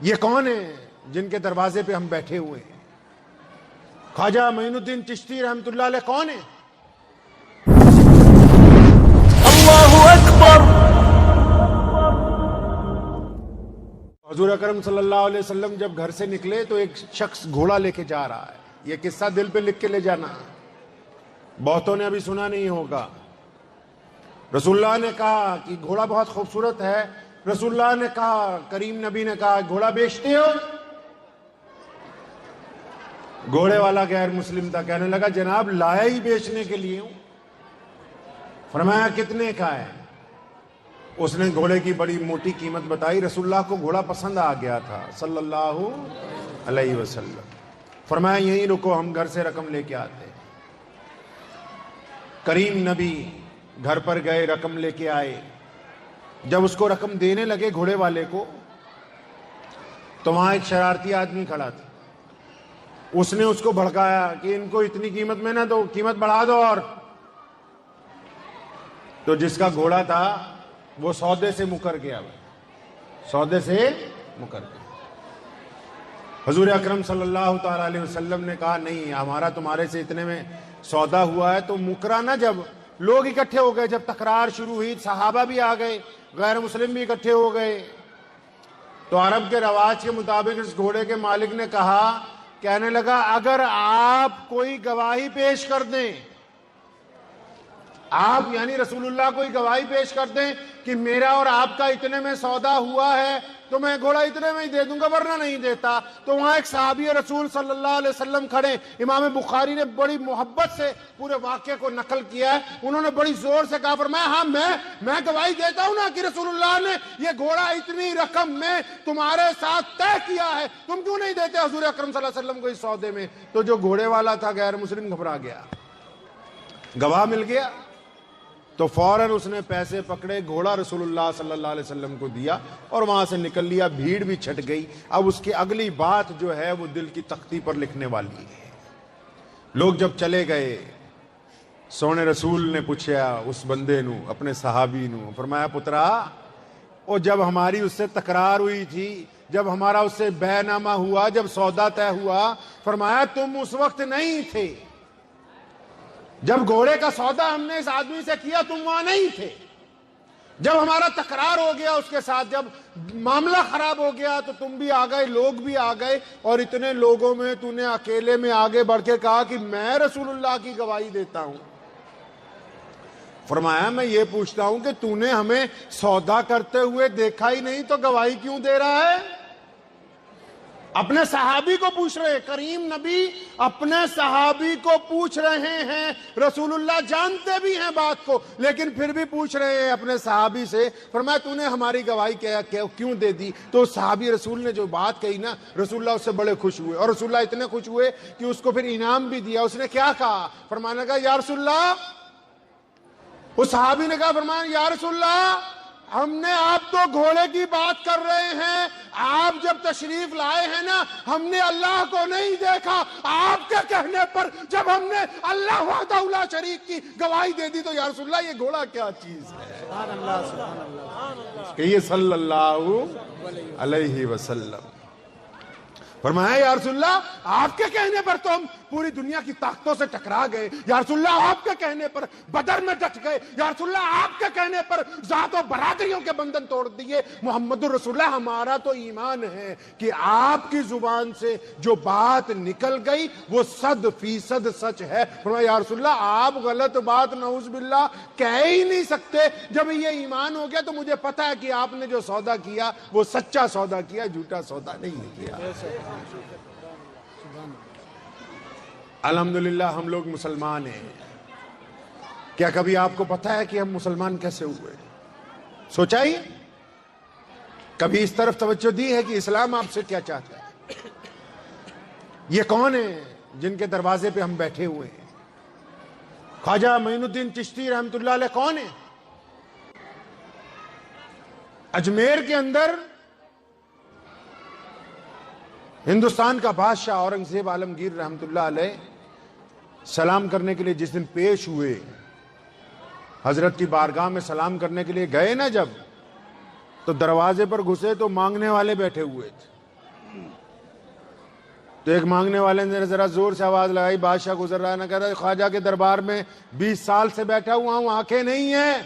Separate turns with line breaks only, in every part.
یہ کون ہیں جن کے دروازے پہ ہم بیٹھے ہوئے ہیں؟ خواجہ معین الدین چشتی رحمۃ اللہ علیہ کون ہیں؟
اللہ اکبر۔
حضور اکرم صلی اللہ علیہ وسلم جب گھر سے نکلے تو ایک شخص گھوڑا لے کے جا رہا ہے۔ یہ قصہ دل پہ لکھ کے لے جانا، بہتوں نے ابھی سنا نہیں ہوگا۔ رسول اللہ نے کہا کہ گھوڑا بہت خوبصورت ہے۔ رسول اللہ نے کہا، کریم نبی نے کہا، گھوڑا بیچتے ہو؟ گھوڑے والا غیر مسلم تھا، کہنے لگا جناب لایا ہی بیچنے کے لیے ہوں۔ فرمایا کتنے کا ہے؟ اس نے گھوڑے کی بڑی موٹی قیمت بتائی۔ رسول اللہ کو گھوڑا پسند آ گیا تھا صلی اللہ علیہ وسلم۔ فرمایا یہیں رکو، ہم گھر سے رقم لے کے آتے۔ کریم نبی گھر پر گئے، رقم لے کے آئے۔ جب اس کو رقم دینے لگے گھوڑے والے کو، تو وہاں ایک شرارتی آدمی کھڑا تھا۔ اس نے اس کو بھڑکایا کہ ان کو اتنی قیمت میں نہ دو، قیمت بڑھا دو۔ اور تو جس کا گھوڑا تھا وہ سودے سے مکر گیا، سودے سے مکر گیا۔ حضور اکرم صلی اللہ تعالی علیہ وسلم نے کہا نہیں، ہمارا تمہارے سے اتنے میں سودا ہوا ہے تو مکرا نہ۔ جب لوگ اکٹھے ہو گئے، جب تکرار شروع ہوئی، صحابہ بھی آ گئے، غیر مسلم بھی اکٹھے ہو گئے، تو عرب کے رواج کے مطابق اس گھوڑے کے مالک نے کہا، کہنے لگا اگر آپ کوئی گواہی پیش کر دیں، آپ یعنی رسول اللہ کوئی گواہی پیش کر دیں کہ میرا اور آپ کا اتنے میں سودا ہوا ہے تو میں گھوڑا اتنے میں ہی دے دوں گا، ورنہ نہیں دیتا۔ تو وہاں ایک صحابی رسول صلی اللہ علیہ وسلم کھڑے، امام بخاری نے بڑی محبت سے پورے واقعے کو نقل کیا ہے۔ انہوں نے بڑی زور سے کہا، فرمایا ہاں میں گواہی دیتا ہوں نا کہ رسول اللہ نے یہ گھوڑا اتنی رقم میں تمہارے ساتھ طے کیا ہے، تم کیوں نہیں دیتے حضور اکرم صلی اللہ علیہ وسلم کو اس سودے میں؟ تو جو گھوڑے والا تھا غیر مسلم گھبرا گیا، گواہ مل گیا تو فوراً اس نے پیسے پکڑے، گھوڑا رسول اللہ صلی اللہ علیہ وسلم کو دیا اور وہاں سے نکل لیا۔ بھیڑ بھی چھٹ گئی۔ اب اس کی اگلی بات جو ہے وہ دل کی تختی پر لکھنے والی ہے۔ لوگ جب چلے گئے، سونے رسول نے پوچھا اس بندے نو، اپنے صحابی نو، فرمایا پترا، اور جب ہماری اس سے تکرار ہوئی تھی، جب ہمارا اس سے بیع نامہ ہوا، جب سودا طے ہوا، فرمایا تم اس وقت نہیں تھے۔ جب گھوڑے کا سودا ہم نے اس آدمی سے کیا تم وہاں نہیں تھے۔ جب ہمارا تکرار ہو گیا اس کے ساتھ، جب معاملہ خراب ہو گیا تو تم بھی آ گئے، لوگ بھی آ گئے، اور اتنے لوگوں میں تو نے اکیلے میں آگے بڑھ کے کہا کہ میں رسول اللہ کی گواہی دیتا ہوں۔ فرمایا میں یہ پوچھتا ہوں کہ تو نے ہمیں سودا کرتے ہوئے دیکھا ہی نہیں تو گواہی کیوں دے رہا ہے؟ اپنے صحابی کو پوچھ رہے ہیں، کریم نبی اپنے صحابی کو پوچھ رہے ہیں۔ رسول اللہ جانتے بھی ہیں بات کو، لیکن پھر بھی پوچھ رہے ہیں اپنے صحابی سے۔ فرمایا تو نے ہماری گواہی کیوں دے دی؟ تو صحابی رسول نے جو بات کہی نا، رسول اللہ اس سے بڑے خوش ہوئے، اور رسول اللہ اتنے خوش ہوئے کہ اس کو پھر انعام بھی دیا۔ اس نے کیا کہا؟ فرمانے لگا یا رسول اللہ، اس صحابی نے کہا، فرمایا یا رسول اللہ، ہم نے آپ تو گھوڑے کی بات کر رہے ہیں، آپ جب تشریف لائے ہیں نا، ہم نے اللہ کو نہیں دیکھا۔ آپ کے کہنے پر جب ہم نے اللہ وحدہ لا شریک کی گواہی دے دی تو یا رسول اللہ یہ گھوڑا کیا چیز ہے؟ سبحان اللہ، سبحان اللہ، کہیے صلی اللہ علیہ وسلم۔ فرمایا یا رسول اللہ آپ کے کہنے پر تو ہم پوری دنیا کی طاقتوں سے ٹکرا گئے، یا رسول اللہ آپ کے کہنے پر بدر میں ڈٹ گئے، یا رسول اللہ آپ کے کہنے پر ذات و برادریوں کے بندھن توڑ دیے۔ محمد الرسول اللہ، ہمارا تو ایمان ہے کہ آپ کی زبان سے جو بات نکل گئی وہ 100% سچ ہے۔ فرمایا یا رسول اللہ آپ غلط بات نعوذ باللہ کہہ ہی نہیں سکتے۔ جب یہ ایمان ہو گیا تو مجھے پتا ہے کہ آپ نے جو سودا کیا وہ سچا سودا کیا، جھوٹا سودا نہیں کیا۔ الحمدللہ ہم لوگ مسلمان ہیں۔ کیا کبھی آپ کو پتا ہے کہ ہم مسلمان کیسے ہوئے؟ سوچا ہی؟ کبھی اس طرف توجہ دی ہے کہ اسلام آپ سے کیا چاہتا ہے؟ یہ کون ہیں جن کے دروازے پہ ہم بیٹھے ہوئے ہیں؟ خواجہ معین الدین چشتی رحمۃ اللہ علیہ کون ہیں؟ اجمیر کے اندر ہندوستان کا بادشاہ اورنگزیب عالمگیر رحمۃ اللہ علیہ سلام کرنے کے لیے جس دن پیش ہوئے، حضرت کی بارگاہ میں سلام کرنے کے لیے گئے نا، جب تو دروازے پر گھسے تو مانگنے والے بیٹھے ہوئے تھے۔ تو ایک مانگنے والے نے ذرا زور سے آواز لگائی، بادشاہ گزر رہا ہے، نہ کہہ رہا خواجہ کے دربار میں 20 سال سے بیٹھا ہوا ہوں، آنکھیں نہیں ہیں،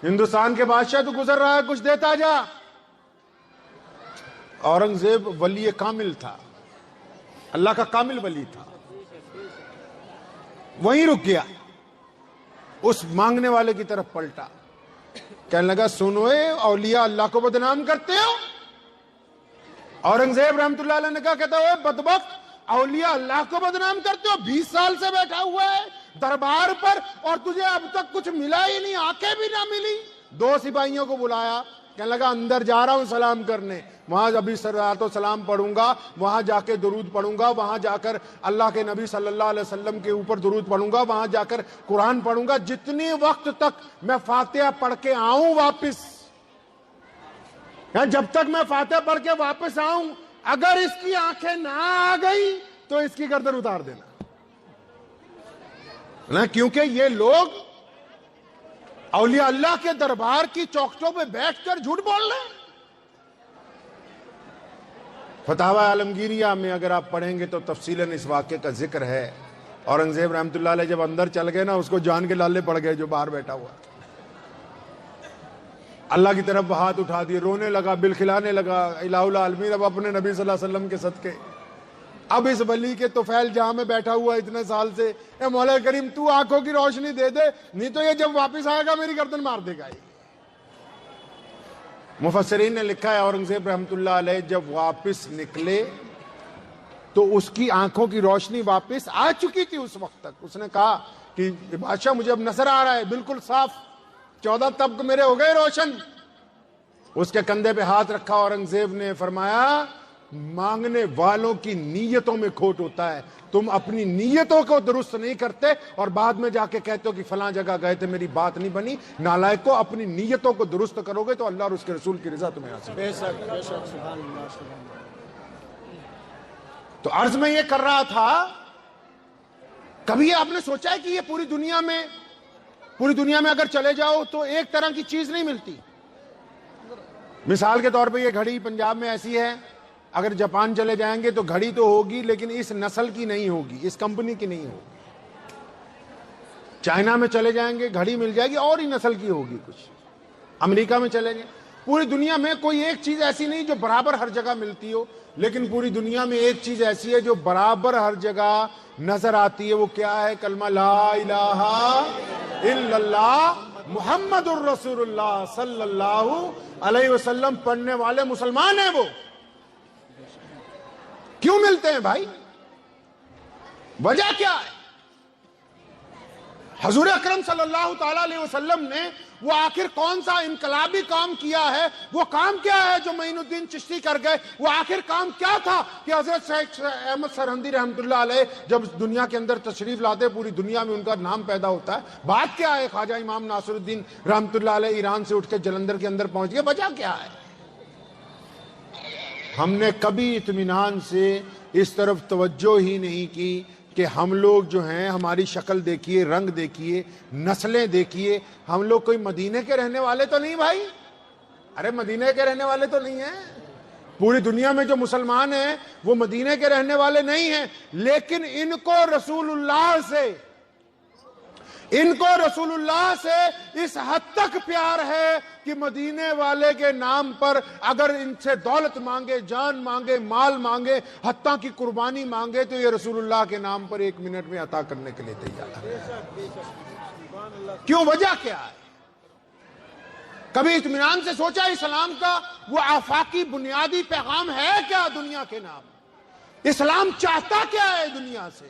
ہندوستان کے بادشاہ تو گزر رہا ہے، کچھ دیتا جا۔ اورنگزیب ولی کامل تھا، اللہ کا کامل ولی تھا، وہیں رک گیا، اس مانگنے والے کی طرف پلٹا، کہنے لگا سنو اولیاء اللہ کو بدنام کرتے ہو؟ اورنگزیب رحمت اللہ علیہ نے کہا، کہتا ہوئے بدبخت، اولیاء اللہ کو بدنام کرتے ہو؟ 20 سال سے بیٹھا ہوا ہے دربار پر اور تجھے اب تک کچھ ملا ہی نہیں، آنکھیں بھی نہ ملی۔ 2 سپاہیوں کو بلایا، کہنے لگا اندر جا رہا ہوں سلام کرنے، وہاں ابھی صلوات و سلام پڑھوں گا، وہاں جا کے درود پڑھوں گا، وہاں جا کر اللہ کے نبی صلی اللہ علیہ وسلم کے اوپر درود پڑھوں گا، وہاں جا کر قرآن پڑھوں گا، جتنی وقت تک میں فاتحہ پڑھ کے آؤں واپس، جب تک میں فاتحہ پڑھ کے واپس آؤں، اگر اس کی آنکھیں نہ آ گئی تو اس کی گردن اتار دینا، کیونکہ یہ لوگ اولیاء اللہ کے دربار کی چوکھٹوں پہ بیٹھ کر جھوٹ بول رہے ہیں۔ فتاوی عالمگیریہ میں اگر آپ پڑھیں گے تو تفصیلاً اس واقعے کا ذکر ہے۔ اورنگزیب رحمت اللہ علیہ جب اندر چل گئے نا، اس کو جان کے لالے پڑ گئے جو باہر بیٹھا ہوا، اللہ کی طرف ہاتھ اٹھا دیے، رونے لگا، بل کھلانے لگا، الہ العالمین اب اپنے نبی صلی اللہ علیہ وسلم کے صدقے، اب اس ولی کے طفیل جہاں میں بیٹھا ہوا اتنے سال سے، اے مولا کریم تو آنکھوں کی روشنی دے دے، نہیں تو یہ جب واپس آئے گا میری گردن مار دے گا۔ مفسرین نے لکھا ہے اورنگزیب رحمت اللہ علیہ جب واپس نکلے تو اس کی آنکھوں کی روشنی واپس آ چکی تھی۔ اس وقت تک اس نے کہا کہ بادشاہ مجھے اب نظر آ رہا ہے بالکل صاف، 14 طبق میرے ہو گئے روشن۔ اس کے کندھے پہ ہاتھ رکھا اورنگزیب نے، فرمایا مانگنے والوں کی نیتوں میں کھوٹ ہوتا ہے، تم اپنی نیتوں کو درست نہیں کرتے اور بعد میں جا کے کہتے ہو کہ فلاں جگہ گئے تھے میری بات نہیں بنی۔ نالائق کو اپنی نیتوں کو درست کرو گے تو اللہ اور اس کے رسول کی رضا تمہیں حاصل ہوگی۔ تو عرض میں یہ کر رہا تھا، کبھی آپ نے سوچا ہے کہ یہ پوری دنیا میں اگر چلے جاؤ تو ایک طرح کی چیز نہیں ملتی؟ مثال کے طور پہ یہ گھڑی پنجاب میں ایسی ہے، اگر جاپان چلے جائیں گے تو گھڑی تو ہوگی لیکن اس نسل کی نہیں ہوگی، اس کمپنی کی نہیں ہوگی۔ چائنا میں چلے جائیں گے گھڑی مل جائے گی اور ہی نسل کی ہوگی کچھ، امریکہ میں چلیں گے، پوری دنیا میں کوئی ایک چیز ایسی نہیں جو برابر ہر جگہ ملتی ہو، لیکن پوری دنیا میں ایک چیز ایسی ہے جو برابر ہر جگہ نظر آتی ہے۔ وہ کیا ہے؟ کلمہ لا الہ الا اللہ محمد الرسول اللہ صلی اللہ علیہ وسلم پڑھنے والے مسلمان ہیں۔ وہ کیوں ملتے ہیں بھائی؟ وجہ کیا ہے؟ حضور اکرم صلی اللہ تعالی علیہ وسلم نے وہ آخر کون سا انقلابی کام کیا ہے؟ وہ کام کیا ہے جو معین الدین چشتی کر گئے؟ وہ آخر کام کیا تھا کہ حضرت شیخ احمد سرہندی رحمت اللہ علیہ جب دنیا کے اندر تشریف لاتے پوری دنیا میں ان کا نام پیدا ہوتا ہے؟ بات کیا ہے؟ خواجہ امام ناصر الدین رحمت اللہ علیہ ایران سے اٹھ کے جلندر کے اندر پہنچ گئے، وجہ کیا ہے؟ ہم نے کبھی اطمینان سے اس طرف توجہ ہی نہیں کی کہ ہم لوگ جو ہیں، ہماری شکل دیکھیے، رنگ دیکھیے، نسلیں دیکھیے، ہم لوگ کوئی مدینے کے رہنے والے تو نہیں بھائی، ارے مدینے کے رہنے والے تو نہیں ہیں۔ پوری دنیا میں جو مسلمان ہیں وہ مدینے کے رہنے والے نہیں ہیں، لیکن ان کو رسول اللہ سے اس حد تک پیار ہے کہ مدینے والے کے نام پر اگر ان سے دولت مانگے، جان مانگے، مال مانگے، حتیٰ کی قربانی مانگے تو یہ رسول اللہ کے نام پر 1 منٹ میں عطا کرنے کے لیے تیار ہے۔ کیوں؟ وجہ کیا ہے؟ کبھی اطمینان سے سوچا اسلام کا وہ آفاقی بنیادی پیغام ہے کیا دنیا کے نام؟ اسلام چاہتا کیا ہے دنیا سے؟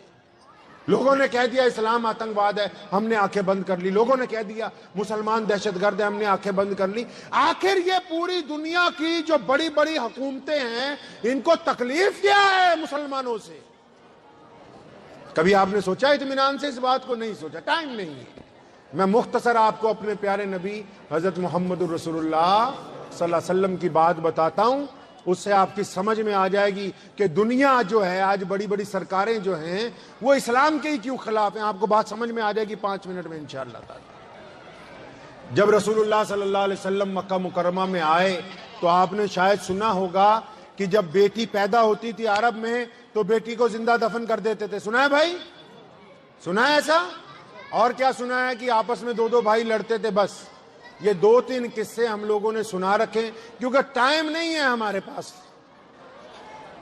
لوگوں نے کہہ دیا اسلام آتنکواد ہے، ہم نے آنکھیں بند کر لی۔ لوگوں نے کہہ دیا مسلمان دہشت گرد ہیں، ہم نے آنکھیں بند کر لی۔ آخر یہ پوری دنیا کی جو بڑی بڑی حکومتیں ہیں ان کو تکلیف کیا ہے مسلمانوں سے؟ کبھی آپ نے سوچا اطمینان سے؟ اس بات کو نہیں سوچا، ٹائم نہیں ہے۔ میں مختصر آپ کو اپنے پیارے نبی حضرت محمد الرسول اللہ صلی اللہ علیہ وسلم کی بات بتاتا ہوں، اس سے آپ کی سمجھ میں آ جائے گی کہ دنیا جو ہے آج بڑی بڑی سرکاریں جو ہیں وہ اسلام کے ہی کیوں خلاف ہیں۔ آپ کو بات سمجھ میں آ جائے گی 5 منٹ میں انشاءاللہ تعالی۔ جب رسول اللہ صلی اللہ علیہ وسلم مکہ مکرمہ میں آئے تو آپ نے شاید سنا ہوگا کہ جب بیٹی پیدا ہوتی تھی عرب میں تو بیٹی کو زندہ دفن کر دیتے تھے. سنا ہے بھائی؟ سنا ہے ایسا؟ اور کیا سنا ہے کہ آپس میں دو بھائی لڑتے تھے. بس یہ 2-3 قصے ہم لوگوں نے سنا رکھے کیونکہ ٹائم نہیں ہے ہمارے پاس.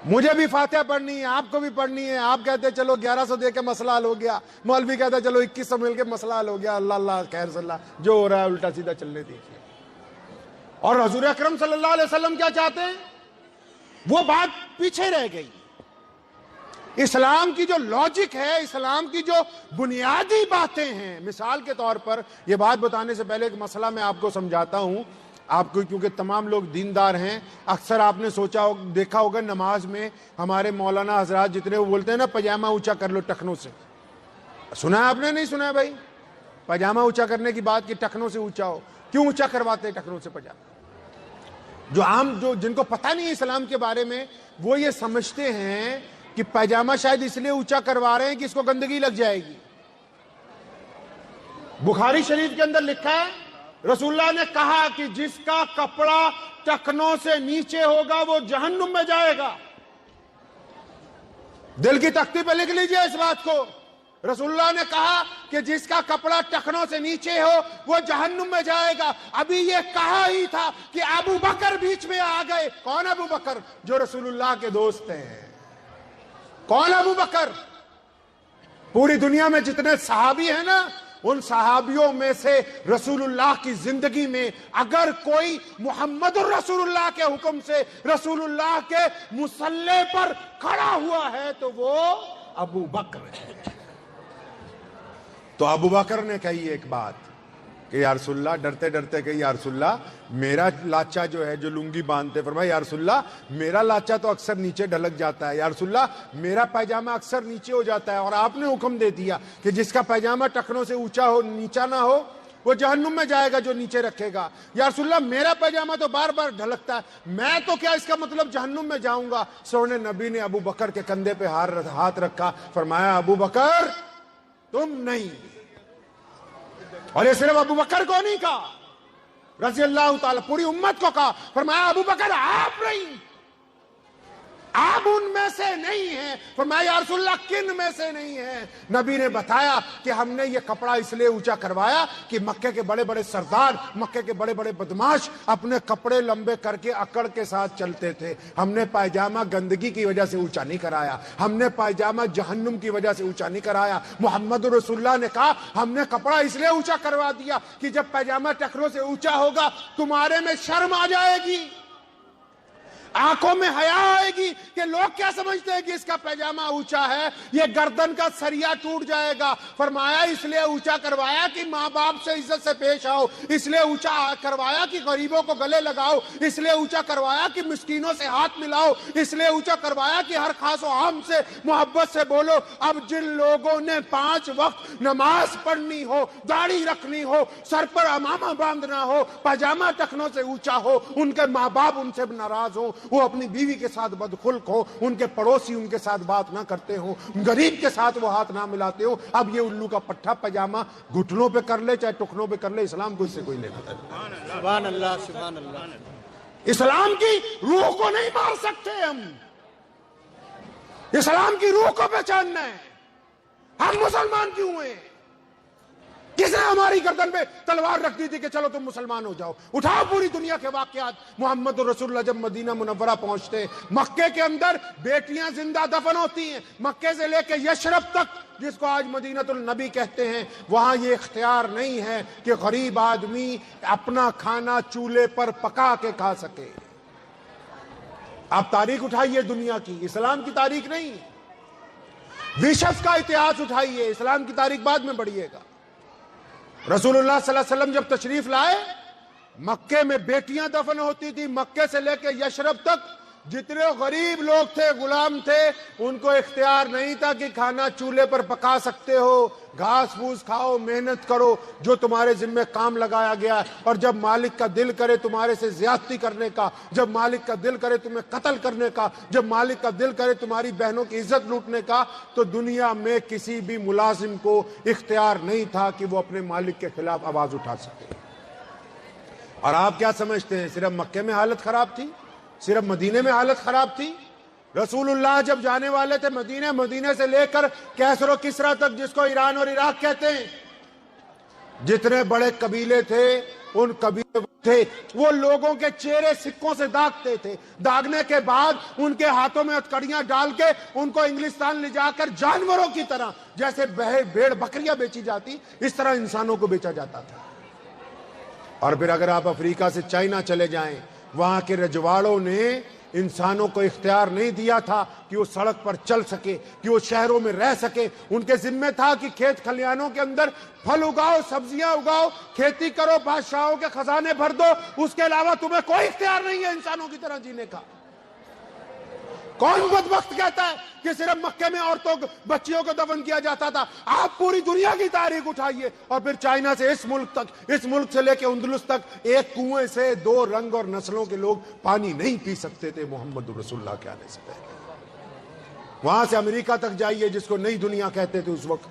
مجھے بھی فاتحہ پڑھنی ہے, آپ کو بھی پڑھنی ہے. آپ کہتے چلو 1100 دے کے مسئلہ حل ہو گیا, مولوی کہتا چلو 2100 مل کے مسئلہ حل ہو گیا. اللہ اللہ خیر صلی اللہ, جو ہو رہا ہے الٹا سیدھا چلنے دیجیے. اور حضور اکرم صلی اللہ علیہ وسلم کیا چاہتے ہیں؟ وہ بات پیچھے رہ گئی. اسلام کی جو لاجک ہے, اسلام کی جو بنیادی باتیں ہیں, مثال کے طور پر یہ بات بتانے سے پہلے ایک مسئلہ میں آپ کو سمجھاتا ہوں. آپ کو کیونکہ تمام لوگ دیندار ہیں, اکثر آپ نے دیکھا ہوگا نماز میں ہمارے مولانا حضرات جتنے وہ بولتے ہیں نا پاجامہ اونچا کر لو ٹخنوں سے. سنا ہے آپ نے؟ نہیں سنا ہے بھائی؟ پاجامہ اونچا کرنے کی بات کہ ٹخنوں سے اونچا ہو. کیوں اونچا کرواتے ہیں ٹخنوں سے پاجامہ؟ جو جن کو پتہ نہیں ہے اسلام کے بارے میں, وہ یہ سمجھتے ہیں کہ پاجامہ شاید اس لیے اونچا کروا رہے ہیں کہ اس کو گندگی لگ جائے گی. بخاری شریف کے اندر لکھا ہے رسول اللہ نے کہا کہ جس کا کپڑا ٹخنوں سے نیچے ہوگا وہ جہنم میں جائے گا. دل کی تختی پہ لکھ لیجئے اس بات کو. رسول اللہ نے کہا کہ جس کا کپڑا ٹخنوں سے نیچے ہو وہ جہنم میں جائے گا. ابھی یہ کہا ہی تھا کہ ابو بکر بیچ میں آ گئے. کون ابو بکر؟ جو رسول اللہ کے دوست ہیں. کون ابو بکر؟ پوری دنیا میں جتنے صحابی ہیں نا, ان صحابیوں میں سے رسول اللہ کی زندگی میں اگر کوئی محمد الرسول اللہ کے حکم سے رسول اللہ کے مصلی پر کھڑا ہوا ہے تو وہ ابو بکر ہے. تو ابو بکر نے کہی ایک بات کہ یا رسول اللہ, ڈرتے ڈرتے کہ یا رسول اللہ میرا لاچا جو ہے, جو لنگی باندھتے, فرمایا یا رسول اللہ میرا لاچا تو اکثر نیچے ڈھلک جاتا ہے. یا رسول اللہ میرا پیجامہ اکثر نیچے ہو جاتا ہے, اور آپ نے حکم دے دیا کہ جس کا پیجامہ ٹخنوں سے اونچا ہو, نیچا نہ ہو, وہ جہنم میں جائے گا جو نیچے رکھے گا. یا رسول اللہ میرا پیجامہ تو بار بار ڈھلکتا ہے, میں تو کیا اس کا مطلب جہنم میں جاؤں گا. سونے نبی نے ابو بکر کے کندھے پہ ہاتھ رکھا, فرمایا ابو بکر تم نہیں. اور یہ صرف ابو بکر کو نہیں کہا, رضی اللہ تعالیٰ, پوری امت کو کہا. فرمایا ابو بکر آپ نہیں, آپ ان میں سے نہیں ہیں. فرمایا یا رسول اللہ کن میں سے نہیں ہیں؟ نبی نے بتایا کہ ہم نے یہ کپڑا اس لیے اونچا کروایا کہ مکے کے بڑے بڑے سردار, مکے کے بڑے بڑے بدماش اپنے کپڑے لمبے کر کے اکڑ کے ساتھ چلتے تھے. ہم نے پائجامہ گندگی کی وجہ سے اونچا نہیں کرایا, ہم نے پائجامہ جہنم کی وجہ سے اونچا نہیں کرایا. محمد رسول اللہ نے کہا ہم نے کپڑا اس لیے اونچا کروا دیا کہ جب پائجامہ ٹخنوں سے اونچا ہوگا تمہارے میں شرم آ جائے گی, آنکھوں میں حیا آئے گی کہ لوگ کیا سمجھتے ہیں کہ اس کا پیجامہ اونچا ہے, یہ گردن کا سریا ٹوٹ جائے گا. فرمایا اس لیے اونچا کروایا کہ ماں باپ سے عزت سے پیش آؤ, اس لیے اونچا کروایا کہ غریبوں کو گلے لگاؤ, اس لیے اونچا کروایا کہ مسکینوں سے ہاتھ ملاؤ, اس لیے اونچا کروایا کہ ہر خاص و عام سے محبت سے بولو. اب جن لوگوں نے 5 وقت نماز پڑھنی ہو, داڑھی رکھنی ہو, سر پر امامہ باندھنا ہو, پاجامہ ٹخنوں سے اونچا ہو, ان کے ماں باپ ان سے ناراض ہو, وہ اپنی بیوی کے ساتھ بدخلق ہو, ان کے پڑوسی ان کے ساتھ بات نہ کرتے ہو, غریب کے ساتھ وہ ہاتھ نہ ملاتے ہو, اب یہ الو کا پٹھا پاجامہ گھٹنوں پہ کر لے چاہے ٹخنوں پہ کر لے, اسلام کو اس سے کوئی لینا دینا.
سبحان اللہ, سبحان اللہ.
اسلام کی روح کو نہیں مار سکتے ہم, اسلام کی روح کو پہچاننا ہے. ہم مسلمان کیوں ہیں؟ کس نے ہماری گردن پہ تلوار رکھ دی تھی کہ چلو تم مسلمان ہو جاؤ؟ اٹھاؤ پوری دنیا کے واقعات. محمد رسول اللہ جب مدینہ منورہ پہنچتے, مکے کے اندر بیٹیاں زندہ دفن ہوتی ہیں, مکے سے لے کے یشرب تک جس کو آج مدینۃ النبی کہتے ہیں, وہاں یہ اختیار نہیں ہے کہ غریب آدمی اپنا کھانا چولہے پر پکا کے کھا سکے. آپ تاریخ اٹھائیے دنیا کی, اسلام کی تاریخ نہیں. وشس کا اتہاس اٹھائیے, اسلام کی تاریخ بعد میں بڑھیے گا. رسول اللہ صلی اللہ علیہ وسلم جب تشریف لائے, مکے میں بیٹیاں دفن ہوتی تھی. مکے سے لے کے یشرب تک جتنے غریب لوگ تھے, غلام تھے, ان کو اختیار نہیں تھا کہ کھانا چولہے پر پکا سکتے ہو. گھاس پھوس کھاؤ, محنت کرو, جو تمہارے ذمہ کام لگایا گیا ہے. اور جب مالک کا دل کرے تمہارے سے زیادتی کرنے کا, جب مالک کا دل کرے تمہیں قتل کرنے کا, جب مالک کا دل کرے تمہاری بہنوں کی عزت لوٹنے کا, تو دنیا میں کسی بھی ملازم کو اختیار نہیں تھا کہ وہ اپنے مالک کے خلاف آواز اٹھا سکے. اور آپ کیا سمجھتے ہیں صرف مکے میں حالت خراب تھی؟ صرف مدینے میں حالت خراب تھی؟ رسول اللہ جب جانے والے تھے مدینے، مدینے سے لے کر کیسر و کسرا تک، جس کو ایران اور عراق کہتے ہیں، جتنے بڑے قبیلے تھے ان قبیلے تھے، وہ لوگوں کے چہرے سکوں سے داغتے تھے، داغنے کے بعد ان کے ہاتھوں میں ہتھکڑیاں ڈال کے ان کو انگلستان لے جا کر جانوروں کی طرح، جیسے بھیڑ بکریاں بیچی جاتی، اس طرح انسانوں کو بیچا جاتا تھا۔ اور پھر اگر آپ افریقہ سے چائنا چلے جائیں، وہاں کے رجواڑوں نے انسانوں کو اختیار نہیں دیا تھا کہ وہ سڑک پر چل سکے، کہ وہ شہروں میں رہ سکے۔ ان کے ذمہ تھا کہ کھیت کھلیانوں کے اندر پھل اگاؤ، سبزیاں اگاؤ، کھیتی کرو، بادشاہوں کے خزانے بھر دو، اس کے علاوہ تمہیں کوئی اختیار نہیں ہے انسانوں کی طرح جینے کا۔ کون بدبخت کہتا ہے کہ صرف مکے میں عورتوں بچیوں کو دفن کیا جاتا تھا؟ آپ پوری دنیا کی تاریخ اٹھائیے، اور پھر چائنا سے اس ملک تک، اس ملک سے لے کے اندلس تک، ایک کنویں سے 2 رنگ اور نسلوں کے لوگ پانی نہیں پی سکتے تھے محمد رسول اللہ کے آنے سے پہلے۔ وہاں سے امریکہ تک جائیے، جس کو نئی دنیا کہتے تھے اس وقت،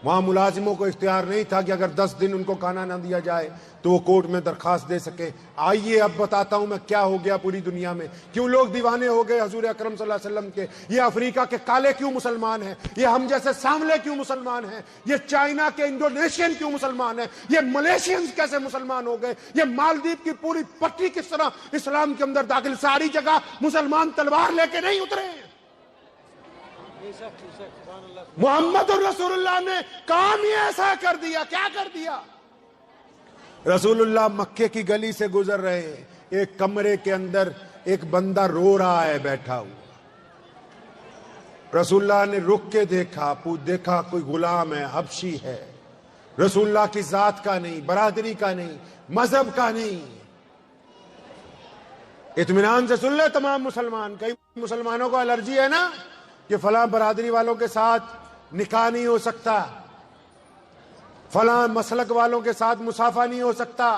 وہاں ملازموں کو اختیار نہیں تھا کہ اگر 10 دن ان کو کھانا نہ دیا جائے تو وہ کورٹ میں درخواست دے سکیں۔ آئیے اب بتاتا ہوں میں کیا ہو گیا پوری دنیا میں، کیوں لوگ دیوانے ہو گئے حضور اکرم صلی اللہ علیہ وسلم کے۔ یہ افریقہ کے کالے کیوں مسلمان ہیں، یہ ہم جیسے سانولے کیوں مسلمان ہیں، یہ چائنا کے انڈونیشین کیوں مسلمان ہیں، یہ ملیشینز کیسے مسلمان ہو گئے، یہ مالدیپ کی پوری پٹی کس طرح اسلام کے اندر داخل۔ ساری جگہ مسلمان تلوار لے کے نہیں اترے، محمد الرسول اللہ نے کام ہی ایسا کر دیا۔ کیا کر دیا؟ رسول اللہ مکے کی گلی سے گزر رہے ہیں، ایک کمرے کے اندر ایک بندہ رو رہا ہے بیٹھا ہوا۔ رسول اللہ نے رک کے دیکھا کوئی غلام ہے، حبشی ہے، رسول اللہ کی ذات کا نہیں، برادری کا نہیں، مذہب کا نہیں۔ اطمینان سے سن لے تمام مسلمان، کئی مسلمانوں کو الرجی ہے نا کہ فلاں برادری والوں کے ساتھ نکاح نہیں ہو سکتا، فلاں مسلک والوں کے ساتھ مسافہ نہیں ہو سکتا،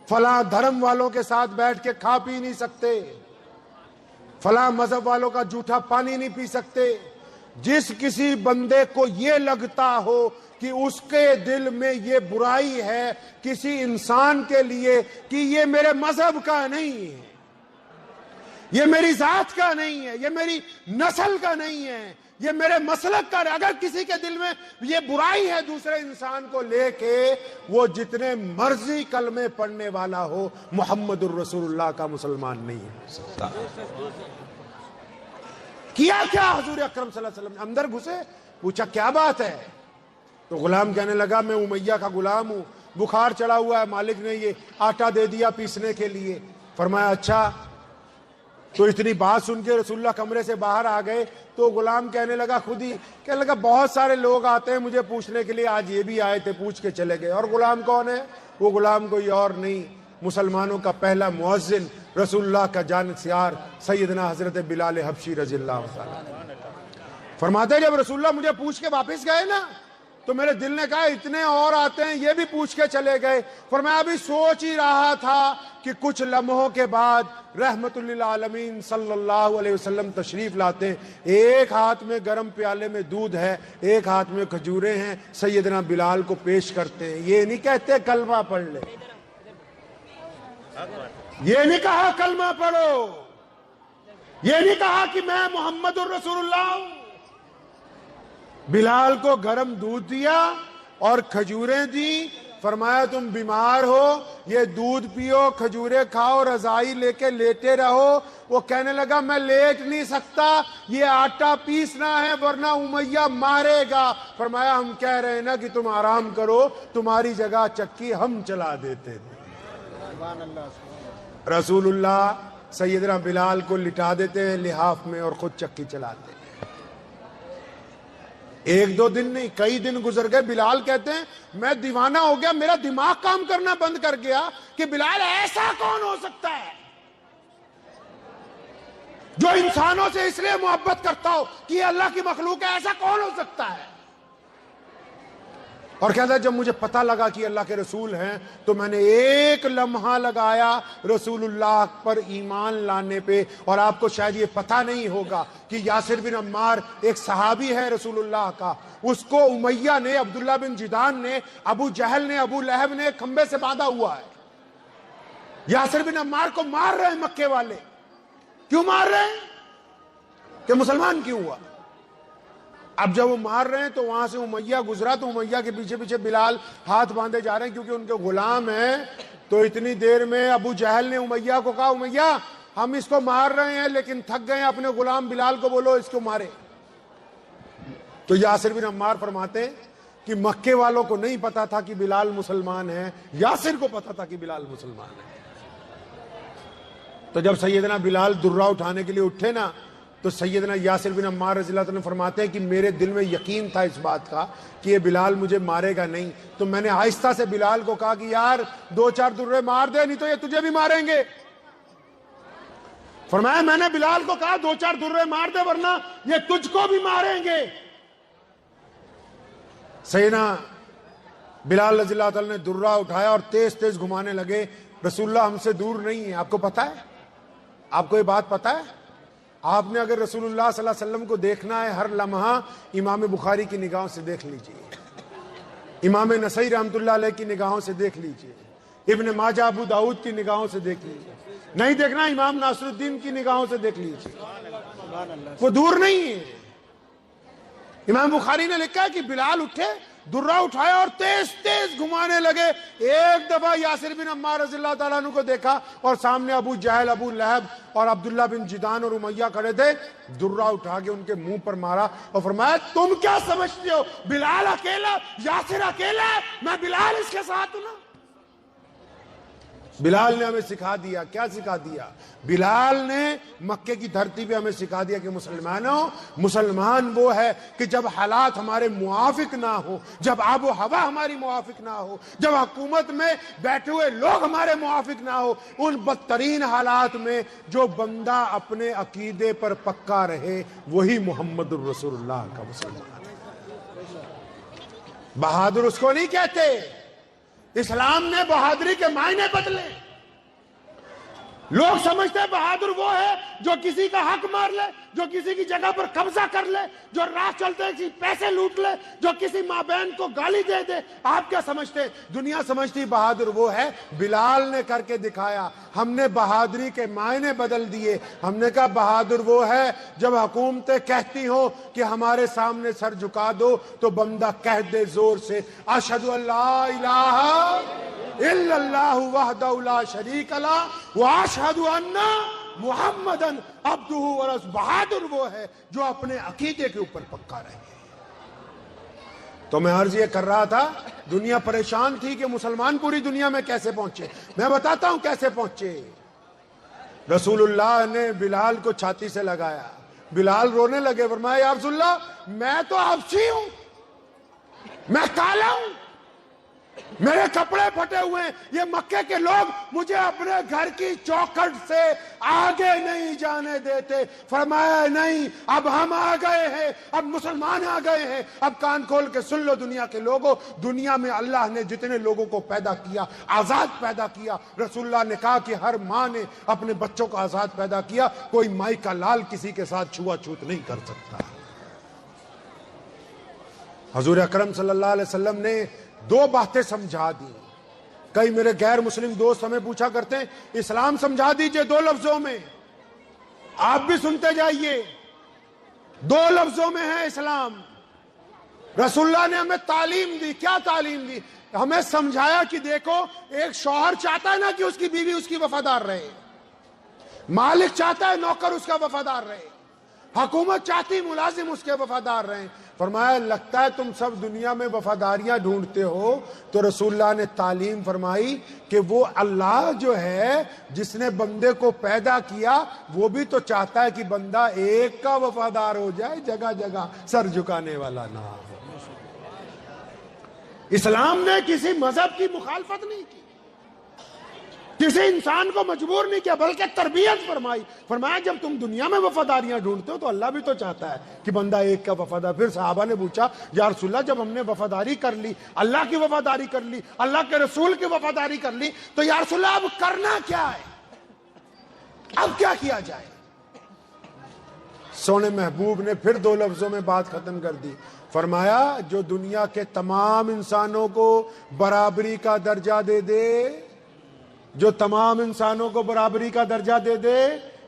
فلاں دھرم والوں کے ساتھ بیٹھ کے کھا پی نہیں سکتے، فلاں مذہب والوں کا جھوٹا پانی نہیں پی سکتے۔ جس کسی بندے کو یہ لگتا ہو کہ اس کے دل میں یہ برائی ہے کسی انسان کے لیے کہ یہ میرے مذہب کا نہیں ہے، یہ میری ذات کا نہیں ہے، یہ میری نسل کا نہیں ہے، یہ میرے مسلک کا، اگر کسی کے دل میں یہ برائی ہے دوسرے انسان کو لے کے، وہ جتنے مرضی کلمے پڑھنے والا ہو، محمد الرسول اللہ کا مسلمان نہیں ہو سکتا۔ کیا حضور اکرم صلی اللہ علیہ وسلم اندر گھسے، پوچھا کیا بات ہے؟ تو غلام کہنے لگا میں امیہ کا غلام ہوں، بخار چڑھا ہوا ہے، مالک نے یہ آٹا دے دیا پیسنے کے لیے۔ فرمایا اچھا، تو اتنی بات سن کے رسول اللہ کمرے سے باہر آ گئے تو غلام کہنے لگا خود ہی، کہنے لگا بہت سارے لوگ آتے ہیں مجھے پوچھنے کے لیے، آج یہ بھی آئے تھے، پوچھ کے چلے گئے۔ اور غلام کون ہے؟ وہ غلام کوئی اور نہیں، مسلمانوں کا پہلا مؤذن، رسول اللہ کا جانشینار سیدنا حضرت بلال حبشی رضی اللہ عنہ۔ فرماتے ہیں جب رسول اللہ مجھے پوچھ کے واپس گئے نا تو میرے دل نے کہا اتنے اور آتے ہیں، یہ بھی پوچھ کے چلے گئے۔ فرمایا ابھی سوچ ہی رہا تھا کہ کچھ لمحوں کے بعد رحمت للعالمین صلی اللہ علیہ وسلم تشریف لاتے ہیں، ایک ہاتھ میں گرم پیالے میں دودھ ہے، ایک ہاتھ میں کھجوریں ہیں، سیدنا بلال کو پیش کرتے ہیں۔ یہ نہیں کہتے کلمہ پڑھ لے، یہ نہیں کہا کلمہ پڑھو، یہ نہیں کہا کہ میں محمد الرسول اللہ ہوں۔ بلال کو گرم دودھ دیا اور کھجوریں دی، فرمایا تم بیمار ہو، یہ دودھ پیو، کھجوریں کھاؤ، رضائی لے کے لیٹے رہو۔ وہ کہنے لگا میں لیٹ نہیں سکتا، یہ آٹا پیسنا ہے ورنہ امیہ مارے گا۔ فرمایا ہم کہہ رہے ہیں نا کہ تم آرام کرو، تمہاری جگہ چکی ہم چلا دیتے تھے۔ رسول اللہ سیدنا بلال کو لٹا دیتے ہیں لحاف میں اور خود چکی چلاتے ہیں۔ ایک دو دن نہیں، کئی دن گزر گئے۔ بلال کہتے ہیں میں دیوانہ ہو گیا، میرا دماغ کام کرنا بند کر گیا کہ بلال ایسا کون ہو سکتا ہے جو انسانوں سے اس لیے محبت کرتا ہو کہ یہ اللہ کی مخلوق ہے، ایسا کون ہو سکتا ہے؟ اور کہتا ہے جب مجھے پتہ لگا کہ اللہ کے رسول ہیں تو میں نے ایک لمحہ لگایا رسول اللہ پر ایمان لانے پہ۔ اور آپ کو شاید یہ پتہ نہیں ہوگا کہ یاسر بن عمار ایک صحابی ہے رسول اللہ کا، اس کو امیہ نے، عبداللہ بن جدان نے، ابو جہل نے، ابو لہب نے کھمبے سے باندھا ہوا ہے۔ یاسر بن عمار کو مار رہے ہیں مکے والے، کیوں مار رہے ہیں کہ مسلمان کیوں ہوا؟ اب جب وہ مار رہے ہیں تو وہاں سے امیہ گزرا تو امیہ کے پیچھے پیچھے بلال ہاتھ باندھے جا رہے ہیں کیونکہ ان کے غلام ہیں. تو اتنی دیر میں ابو جہل نے امیہ کو کہا امیہ ہم اس کو مار رہے ہیں لیکن تھک گئے ہیں، اپنے غلام بلال کو بولو اس کو مارے. تو یاسر بن عمار فرماتے ہیں کہ مکے والوں کو نہیں پتا تھا کہ بلال مسلمان ہے، یاسر کو پتا تھا کہ بلال مسلمان ہے. تو جب سیدنا بلال درہ اٹھانے کے لیے اٹھے نا تو سیدنا یاسر بن عمار رضی اللہ عنہ فرماتے ہیں کہ میرے دل میں یقین تھا اس بات کا کہ یہ بلال مجھے مارے گا نہیں، تو میں نے آہستہ سے بلال کو کہا کہ یار 2-4 درے مار دے نہیں تو یہ تجھے بھی ماریں گے. فرمایا میں نے بلال کو کہا 2-4 درے مار دے ورنہ یہ تجھ کو بھی ماریں گے. سیدنا بلال رضی اللہ تعالی نے درہ اٹھایا اور تیز تیز گھمانے لگے. رسول اللہ ہم سے دور نہیں ہے، آپ کو پتا ہے؟ آپ کو یہ بات پتا ہے؟ آپ نے اگر رسول اللہ صلی اللہ علیہ وسلم کو دیکھنا ہے ہر لمحہ امام بخاری کی نگاہوں سے دیکھ لیجئے، امام نسائی رحمۃ اللہ علیہ کی نگاہوں سے دیکھ لیجئے، ابن ماجہ ابو داؤد کی نگاہوں سے دیکھ لیجئے، نہیں دیکھنا امام ناصر الدین کی نگاہوں سے دیکھ لیجئے، وہ دور نہیں ہے. امام بخاری نے لکھا ہے کہ بلال اٹھے، درہ اٹھایا اور تیز تیز گھمانے لگے. ایک دفعہ یاسر بن عمار رضی اللہ تعالیٰ عنہ کو دیکھا اور سامنے ابو جہل، ابو لہب اور عبداللہ بن جدان اور امیہ کھڑے تھے. درہ اٹھا کے ان کے منہ پر مارا اور فرمایا تم کیا سمجھتے ہو بلال اکیلا، یاسر اکیلا ہے، میں بلال اس کے ساتھ ہوں نا. بلال نے ہمیں سکھا دیا، کیا سکھا دیا؟ بلال نے مکے کی دھرتی پہ ہمیں سکھا دیا کہ مسلمانوں، مسلمان وہ ہے کہ جب حالات ہمارے موافق نہ ہو، جب آب و ہوا ہماری موافق نہ ہو، جب حکومت میں بیٹھے ہوئے لوگ ہمارے موافق نہ ہو، ان بدترین حالات میں جو بندہ اپنے عقیدے پر پکا رہے وہی محمد الرسول اللہ کا مسلمان ہے. بہادر اس کو نہیں کہتے. اسلام نے بہادری کے معنی بدلے. لوگ سمجھتے ہیں بہادر وہ ہے جو کسی کا حق مار لے، جو کسی کی جگہ پر قبضہ کر لے، جو راہ چلتے کسی پیسے لوٹ لے، جو کسی ماں بہن کو گالی دے دے. آپ کیا سمجھتے؟ دنیا سمجھتی بہادر وہ ہے. بلال نے کر کے دکھایا. ہم نے بہادری کے معنی بدل دیے. ہم نے کہا بہادر وہ ہے جب حکومتیں کہتی ہوں کہ ہمارے سامنے سر جھکا دو تو بندہ کہہ دے زور سے اشہد ان لا الہ الا اللہ وحدہ لا شریک لہ واشہد ان محمدن عبدہ ورسولہ. بہادر وہ ہے جو اپنے عقیدے کے اوپر پکا رہے. تو میں عرض یہ کر رہا تھا دنیا پریشان تھی کہ مسلمان پوری دنیا میں کیسے پہنچے. میں بتاتا ہوں کیسے پہنچے. رسول اللہ نے بلال کو چھاتی سے لگایا، بلال رونے لگے. فرمایا یا رسول اللہ میں تو حبشی ہوں، میں کالا ہوں، میرے کپڑے پھٹے ہوئے ہیں، یہ مکے کے لوگ مجھے اپنے گھر کی چوکھٹ سے آگے نہیں جانے دیتے. فرمایا نہیں، اب ہم آ گئے ہیں، اب مسلمان آ گئے ہیں. اب کان کھول کے سن لو دنیا کے لوگوں، دنیا میں اللہ نے جتنے لوگوں کو پیدا کیا، آزاد پیدا کیا. رسول اللہ نے کہا کہ ہر ماں نے اپنے بچوں کو آزاد پیدا کیا. کوئی مائی کا لال کسی کے ساتھ چھوا چھوت نہیں کر سکتا. حضور اکرم صلی اللہ علیہ وسلم نے 2 باتیں سمجھا دی. کئی میرے غیر مسلم دوست ہمیں پوچھا کرتے ہیں اسلام سمجھا دیجئے 2 لفظوں میں. آپ بھی سنتے جائیے، 2 لفظوں میں ہے اسلام. رسول اللہ نے ہمیں تعلیم دی. کیا تعلیم دی؟ ہمیں سمجھایا کہ دیکھو ایک شوہر چاہتا ہے نا کہ اس کی بیوی اس کی وفادار رہے، مالک چاہتا ہے نوکر اس کا وفادار رہے، حکومت چاہتی ملازم اس کے وفادار رہیں. فرمایا لگتا ہے تم سب دنیا میں وفاداریاں ڈھونڈتے ہو، تو رسول اللہ نے تعلیم فرمائی کہ وہ اللہ جو ہے جس نے بندے کو پیدا کیا وہ بھی تو چاہتا ہے کہ بندہ ایک کا وفادار ہو جائے، جگہ جگہ سر جھکانے والا نہ ہو. اسلام نے کسی مذہب کی مخالفت نہیں کی، کسی انسان کو مجبور نہیں کیا، بلکہ تربیت فرمائی. فرمایا جب تم دنیا میں وفاداریاں ڈھونڈتے ہو تو اللہ بھی تو چاہتا ہے کہ بندہ ایک کا وفادار. پھر صحابہ نے پوچھا یا رسول اللہ جب ہم نے وفاداری کر لی، اللہ کی وفاداری کر لی، اللہ کے رسول کی وفاداری کر لی، تو یا رسول اللہ اب کرنا کیا ہے، اب کیا کیا جائے؟ سونے محبوب نے پھر 2 لفظوں میں بات ختم کر دی. فرمایا جو دنیا کے تمام انسانوں کو برابری کا درجہ دے دے، جو تمام انسانوں کو برابری کا درجہ دے دے،